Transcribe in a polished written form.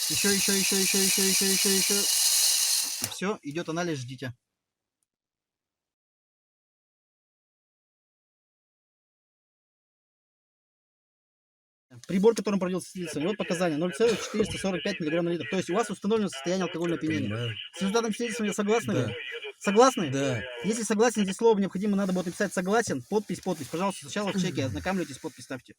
Еще. Все, идет анализ, ждите. Прибор, которым проводился свидетельство, у него показания 0,445 мг на литр. То есть у вас установлено состояние алкогольного опьянения. Понимаю. С результатом свидетельства согласны Да. вы? Согласны? Да. Если согласен, здесь слово необходимо надо будет написать согласен, подпись. Пожалуйста, сначала в чеке ознакомьтесь, подпись ставьте.